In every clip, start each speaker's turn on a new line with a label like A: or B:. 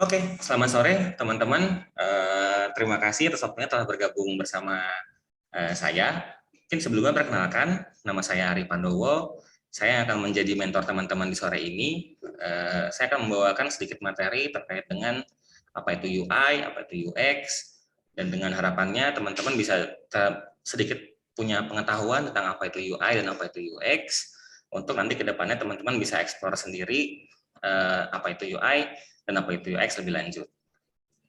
A: Oke, selamat sore teman-teman. Terima kasih atas waktunya telah bergabung bersama saya. Mungkin sebelumnya perkenalkan, nama saya Ari Pandowo. Saya akan menjadi mentor teman-teman di sore ini. Saya akan membawakan sedikit materi terkait dengan apa itu UI, apa itu UX, dan dengan harapannya teman-teman bisa sedikit punya pengetahuan tentang apa itu UI dan apa itu UX, untuk nanti ke depannya teman-teman bisa eksplor sendiri apa itu UI dan apa itu UX lebih lanjut.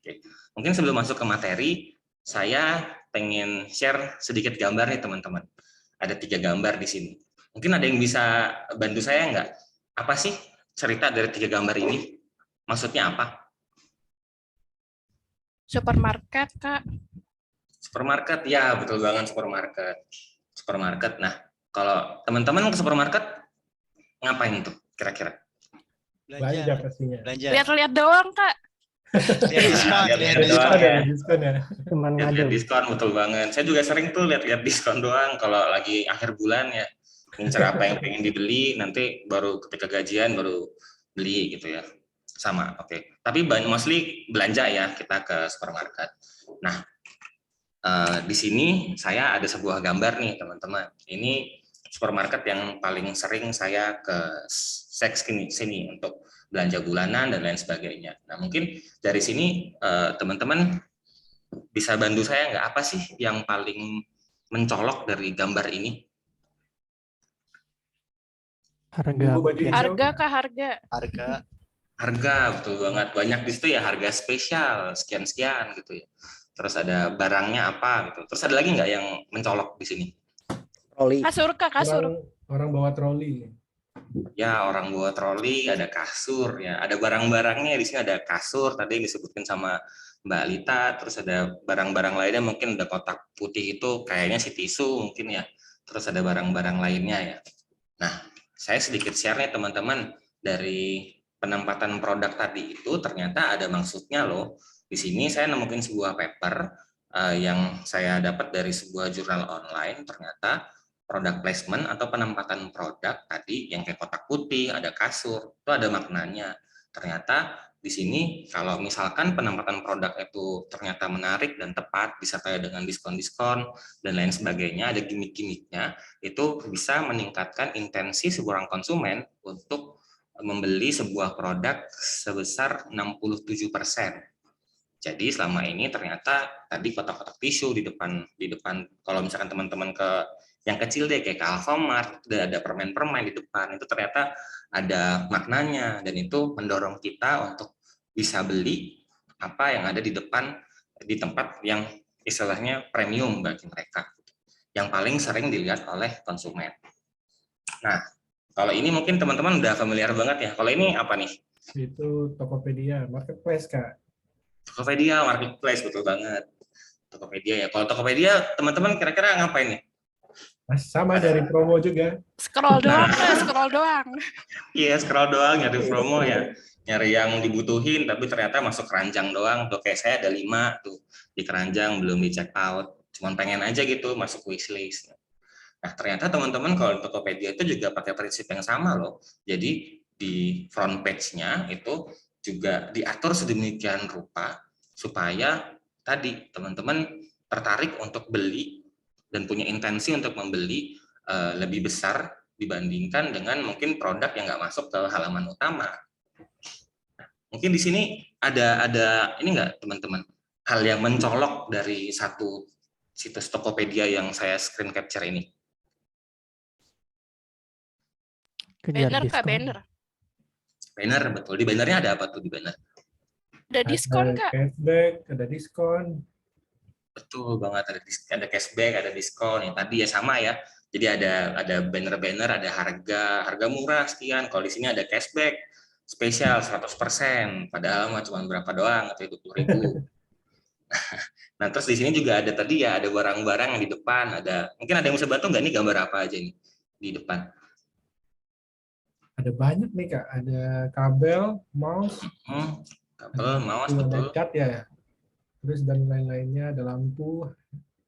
A: Oke. Mungkin sebelum masuk ke materi, saya pengen share sedikit gambar nih teman-teman. Ada 3 gambar di sini. Mungkin ada yang bisa bantu saya nggak? Apa sih cerita dari 3 gambar ini? Maksudnya apa?
B: Supermarket, Kak.
A: Supermarket, ya betul banget supermarket. Supermarket. Nah, kalau teman-teman ke supermarket ngapain tuh kira-kira?
C: Belanja pastinya.
B: Lihat-lihat doang, Kak.
C: Lihat diskon,
A: lihat
C: diskon.
A: diskon
C: ya.
A: Lihat diskon, betul banget. Saya juga sering tuh lihat diskon doang kalau lagi akhir bulan ya. Ngincer apa yang pengen dibeli, nanti baru ketika gajian baru beli gitu ya. Sama, oke. Tapi mostly belanja ya kita ke supermarket. Nah, di sini saya ada sebuah gambar nih teman-teman. Ini supermarket yang paling sering saya ke sini untuk belanja bulanan dan lain sebagainya. Nah, mungkin dari sini teman-teman bisa bantu saya nggak, apa sih yang paling mencolok dari gambar ini?
B: Harga, Kak,
A: Harga, betul banget. Banyak di situ ya, harga spesial sekian-sekian gitu ya. Terus ada barangnya apa gitu. Terus ada lagi nggak yang mencolok di sini?
B: Kasur, Kak, kasur.
C: Orang bawa troli.
A: Ya, orang bawa troli, ada kasur ya, ada barang-barangnya di sini, ada kasur tadi yang disebutkan sama Mbak Lita, terus ada barang-barang lainnya, mungkin ada kotak putih itu kayaknya si tisu mungkin ya, terus ada barang-barang lainnya ya. Nah, saya sedikit share nih teman-teman, dari penempatan produk tadi itu ternyata ada maksudnya loh. Di sini saya nemuin sebuah paper yang saya dapat dari sebuah jurnal online. Ternyata produk placement atau penempatan produk tadi yang kayak kotak putih, ada kasur, itu ada maknanya. Ternyata di sini kalau misalkan penempatan produk itu ternyata menarik dan tepat, disertai dengan diskon-diskon dan lain sebagainya, ada gimmick-gimmicknya, itu bisa meningkatkan intensi seorang konsumen untuk membeli sebuah produk sebesar 67%. Jadi selama ini ternyata tadi kotak-kotak tisu di depan kalau misalkan teman-teman ke yang kecil deh kayak ke Alfamart, ada permen-permen di depan, itu ternyata ada maknanya, dan itu mendorong kita untuk bisa beli apa yang ada di depan, di tempat yang istilahnya premium bagi mereka, yang paling sering dilihat oleh konsumen. Nah, kalau ini mungkin teman-teman udah familiar banget ya. Kalau ini apa nih?
C: Itu Tokopedia, marketplace, Kak.
A: Tokopedia, marketplace, betul banget. Tokopedia ya. Kalau Tokopedia, teman-teman kira-kira ngapain nih?
C: Sama dari promo juga.
B: Scroll doang, Kak, scroll doang.
A: Iya, scroll doang, nyari promo ya. Nyari yang dibutuhin, tapi ternyata masuk keranjang doang. Tuh kayak saya ada 5 tuh di keranjang, belum di check out. Cuman pengen aja gitu masuk wishlist. Nah, ternyata teman-teman kalau di Tokopedia itu juga pakai prinsip yang sama loh. Jadi di front page-nya itu juga diatur sedemikian rupa supaya tadi teman-teman tertarik untuk beli dan punya intensi untuk membeli lebih besar dibandingkan dengan mungkin produk yang nggak masuk ke halaman utama. Nah, mungkin di sini ada ini nggak teman-teman, hal yang mencolok dari satu situs Tokopedia yang saya screen capture ini?
B: Banner, Kak, banner.
A: Banner, betul. Di bannernya ada apa tuh di banner?
B: Ada diskon, Kak.
C: Cashback, ada diskon.
A: Betul banget, ada cashback, ada diskon. Yang tadi ya sama ya. Jadi ada banner-banner, ada harga murah sekian. Kalau di sini ada cashback spesial 100%, padahal cuma berapa doang, atau 20.000. Nah, terus di sini juga ada tadi ya, ada barang-barang yang di depan. Mungkin ada yang bisa bantu nggak nih, gambar apa aja nih di depan?
C: Ada banyak nih, Kak. Ada kabel, mouse.
A: Kabel, mouse, betul.
C: Cat ya. Terus dan lain-lainnya, ada lampu,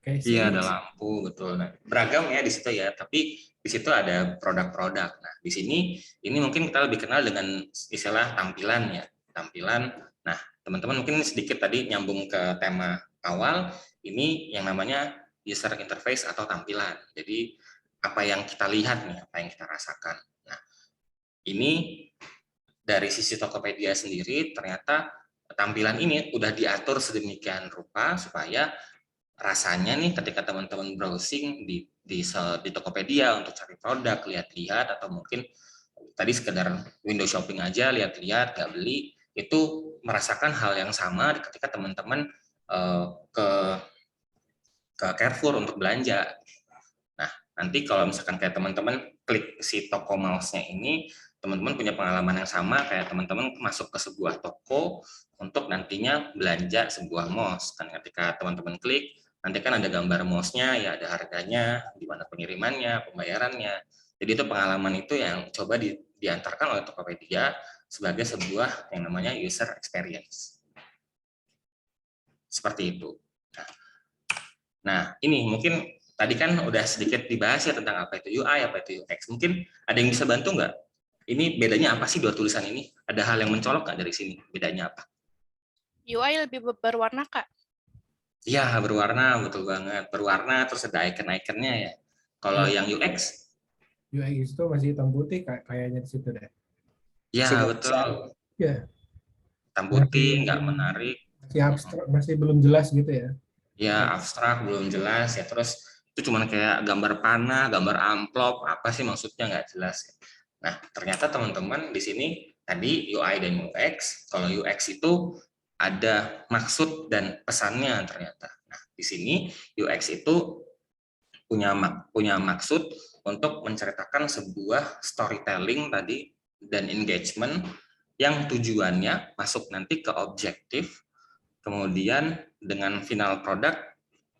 C: casing.
A: Iya, ada lampu, betul. Nah, beragam ya di situ ya, tapi di situ ada produk-produk. Nah, di sini ini mungkin kita lebih kenal dengan istilah tampilan ya. Tampilan Nah, teman-teman mungkin sedikit tadi nyambung ke tema awal, ini yang namanya user interface atau tampilan. Jadi apa yang kita lihat nih, apa yang kita rasakan. Nah, ini dari sisi Tokopedia sendiri ternyata tampilan ini udah diatur sedemikian rupa supaya rasanya nih ketika teman-teman browsing di Tokopedia untuk cari produk, lihat-lihat, atau mungkin tadi sekedar window shopping aja, lihat-lihat, nggak beli, itu merasakan hal yang sama ketika teman-teman ke Carrefour untuk belanja. Nah, nanti kalau misalkan kayak teman-teman klik si toko mouse-nya ini, teman-teman punya pengalaman yang sama kayak teman-teman masuk ke sebuah toko untuk nantinya belanja sebuah mouse. Kan ketika teman-teman klik, nanti kan ada gambar mouse-nya, ya ada harganya, di mana pengirimannya, pembayarannya. Jadi itu pengalaman itu yang coba diantarkan oleh Tokopedia sebagai sebuah yang namanya user experience. Seperti itu. Nah, ini mungkin tadi kan udah sedikit dibahas ya tentang apa itu UI, apa itu UX. Mungkin ada yang bisa bantu nggak? Ini bedanya apa sih dua tulisan ini? Ada hal yang mencolok nggak dari sini? Bedanya apa?
B: UI lebih berwarna, Kak.
A: Iya, berwarna, betul banget. Berwarna, terus ada icon-iconnya ya. Kalau yang UX?
C: UX itu masih hitam putih kayaknya di situ deh.
A: Iya, betul.
C: Ya.
A: Hitam putih, nggak menarik.
C: Masih abstrak, masih belum jelas gitu ya.
A: Ya, abstrak, belum jelas ya. Terus itu cuma kayak gambar panah, gambar amplop, apa sih maksudnya nggak jelas. Nah, ternyata teman-teman di sini tadi UI dan UX, kalau UX itu ada maksud dan pesannya ternyata. Nah, di sini UX itu punya maksud untuk menceritakan sebuah storytelling tadi dan engagement yang tujuannya masuk nanti ke objektif, kemudian dengan final product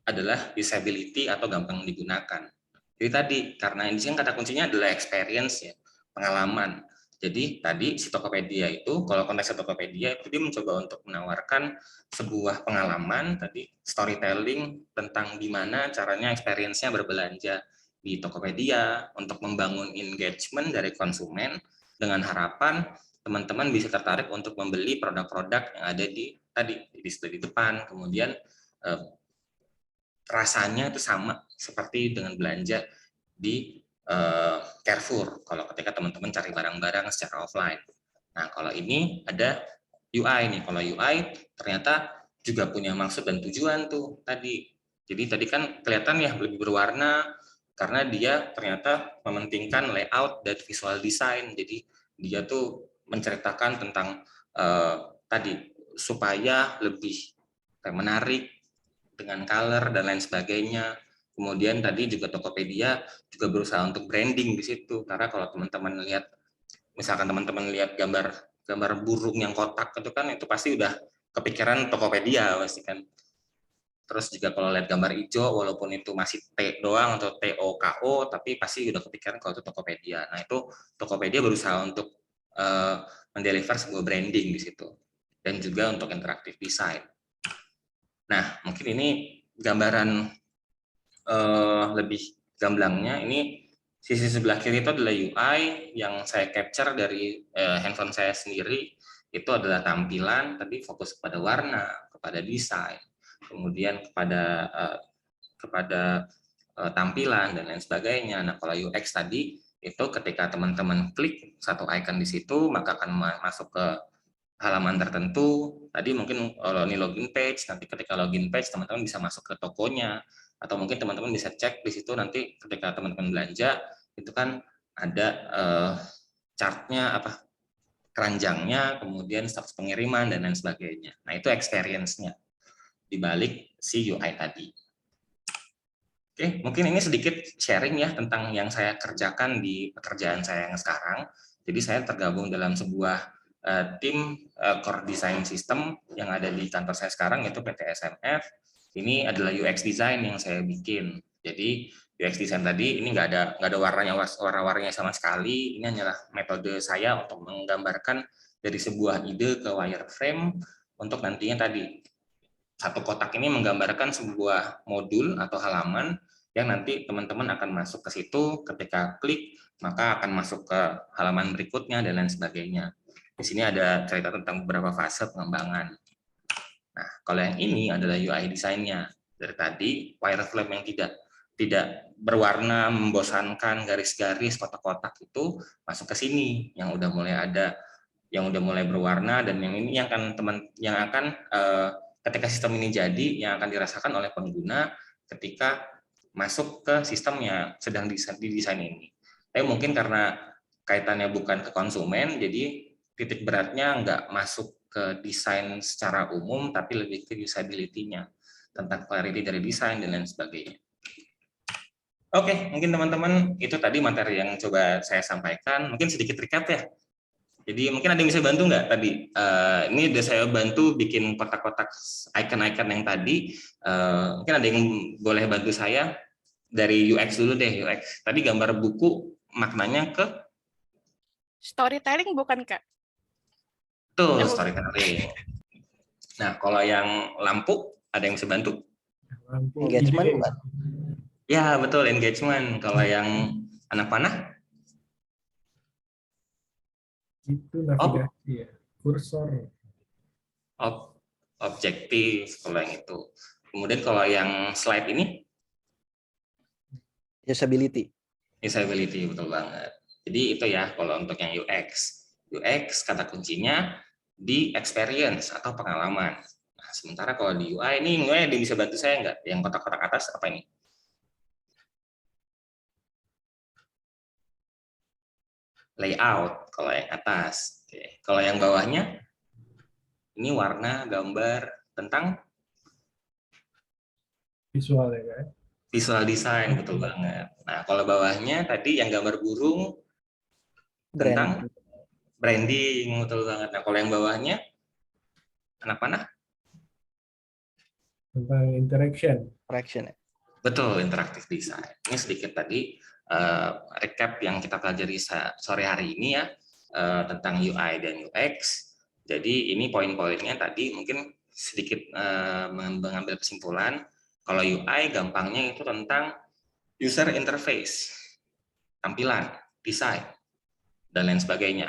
A: adalah usability atau gampang digunakan. Jadi tadi, karena ini kan kata kuncinya adalah experience ya, pengalaman. Jadi tadi si Tokopedia itu, kalau konteks Tokopedia itu dia mencoba untuk menawarkan sebuah pengalaman tadi storytelling tentang gimana caranya experience-nya berbelanja di Tokopedia untuk membangun engagement dari konsumen dengan harapan teman-teman bisa tertarik untuk membeli produk-produk yang ada di tadi di depan, kemudian rasanya itu sama seperti dengan belanja di Carrefour kalau ketika teman-teman cari barang-barang secara offline. Nah, kalau ini ada UI nih. Kalau UI ternyata juga punya maksud dan tujuan tuh tadi. Jadi tadi kan kelihatan ya lebih berwarna karena dia ternyata mementingkan layout dan visual design. Jadi dia tuh menceritakan tentang tadi supaya lebih menarik dengan color dan lain sebagainya. Kemudian tadi juga Tokopedia juga berusaha untuk branding di situ karena kalau teman-teman lihat, misalkan teman-teman lihat gambar burung yang kotak itu pasti udah kepikiran Tokopedia pasti kan. Terus juga kalau lihat gambar hijau walaupun itu masih T doang atau TOKO tapi pasti udah kepikiran kalau itu Tokopedia. Nah, itu Tokopedia berusaha untuk mendeliver sebuah branding di situ dan juga untuk interaktif design. Nah, mungkin ini gambaran lebih gamblangnya. Ini sisi sebelah kiri itu adalah UI yang saya capture dari handphone saya sendiri. Itu adalah tampilan, tadi fokus kepada warna, kepada desain, kemudian kepada tampilan dan lain sebagainya. Nah, kalau UX tadi itu ketika teman-teman klik satu icon di situ, maka akan masuk ke halaman tertentu. Tadi mungkin kalau ini login page, nanti ketika login page teman-teman bisa masuk ke tokonya, atau mungkin teman-teman bisa cek di situ nanti ketika teman-teman belanja itu kan ada chartnya apa keranjangnya, kemudian status pengiriman dan lain sebagainya. Nah, itu experience-nya di balik si UI tadi. Oke, mungkin ini sedikit sharing ya tentang yang saya kerjakan di pekerjaan saya yang sekarang. Jadi saya tergabung dalam sebuah tim core design system yang ada di kantor saya sekarang, yaitu PT SMF. Ini adalah UX design yang saya bikin. Jadi UX design tadi ini nggak ada warna-warninya sama sekali. Ini hanyalah metode saya untuk menggambarkan dari sebuah ide ke wireframe untuk nantinya tadi satu kotak ini menggambarkan sebuah modul atau halaman yang nanti teman-teman akan masuk ke situ, ketika klik maka akan masuk ke halaman berikutnya dan lain sebagainya. Di sini ada cerita tentang beberapa fase pengembangan. Nah, kalau yang ini adalah UI desainnya. Dari tadi wireframe yang tidak berwarna, membosankan, garis-garis, kotak-kotak itu masuk ke sini, yang udah mulai ada, yang udah mulai berwarna, dan yang ini yang akan ketika sistem ini jadi, yang akan dirasakan oleh pengguna ketika masuk ke sistem yang sedang didesain ini. Tapi mungkin karena kaitannya bukan ke konsumen, jadi titik beratnya nggak masuk ke desain secara umum, tapi lebih ke usability-nya, tentang clarity dari desain dan lain sebagainya. Oke, mungkin teman-teman itu tadi materi yang coba saya sampaikan. Mungkin sedikit recap ya. Jadi mungkin ada yang bisa bantu nggak tadi? Ini udah saya bantu bikin kotak-kotak icon-icon yang tadi. Mungkin ada yang boleh bantu saya dari UX dulu deh. UX. Tadi gambar buku maknanya ke?
B: Storytelling bukan, Kak?
A: Tuh, storytelling. Nah, kalau yang lampu, ada yang bisa bantu?
C: Lampu
D: Engagement,
C: ide.
D: Mbak.
A: Ya, betul, engagement. Kalau yang anak panah?
C: Itu navigasi ya, kursor.
A: Objektif, kalau yang itu. Kemudian kalau yang slide ini?
D: Usability.
A: Usability, betul banget. Jadi itu ya kalau untuk yang UX. UX kata kuncinya di experience atau pengalaman. Nah, sementara kalau di UI ini mulai bisa bantu saya nggak? Yang kotak-kotak atas apa ini? Layout kalau yang atas. Oke. Kalau yang bawahnya ini warna gambar tentang
C: Visual ya kan.
A: visual design, betul banget. Nah, kalau bawahnya tadi yang gambar burung tentang branding, betul banget. Nah, kalau yang bawahnya anak panah?
C: Tentang interaction.
D: Interaction.
A: Betul, interaktif design. Ini sedikit tadi recap yang kita pelajari sore hari ini ya, tentang UI dan UX. Jadi ini poin-poinnya tadi mungkin sedikit mengambil kesimpulan. Kalau UI gampangnya itu tentang user interface, tampilan, desain, dan lain sebagainya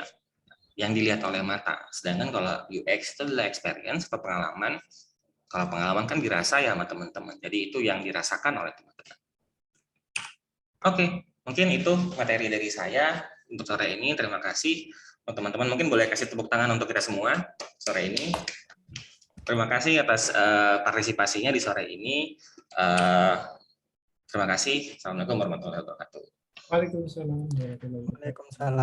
A: yang dilihat oleh mata. Sedangkan kalau UX itu adalah experience atau pengalaman. Kalau pengalaman kan dirasa ya sama teman-teman. Jadi itu yang dirasakan oleh teman-teman. Oke, mungkin itu materi dari saya untuk sore ini. Terima kasih. Teman-teman mungkin boleh kasih tepuk tangan untuk kita semua sore ini. Terima kasih atas partisipasinya di sore ini. Terima kasih. Assalamualaikum warahmatullahi wabarakatuh.
C: Waalaikumsalam warahmatullahi wabarakatuh.
D: Waalaikumsalam.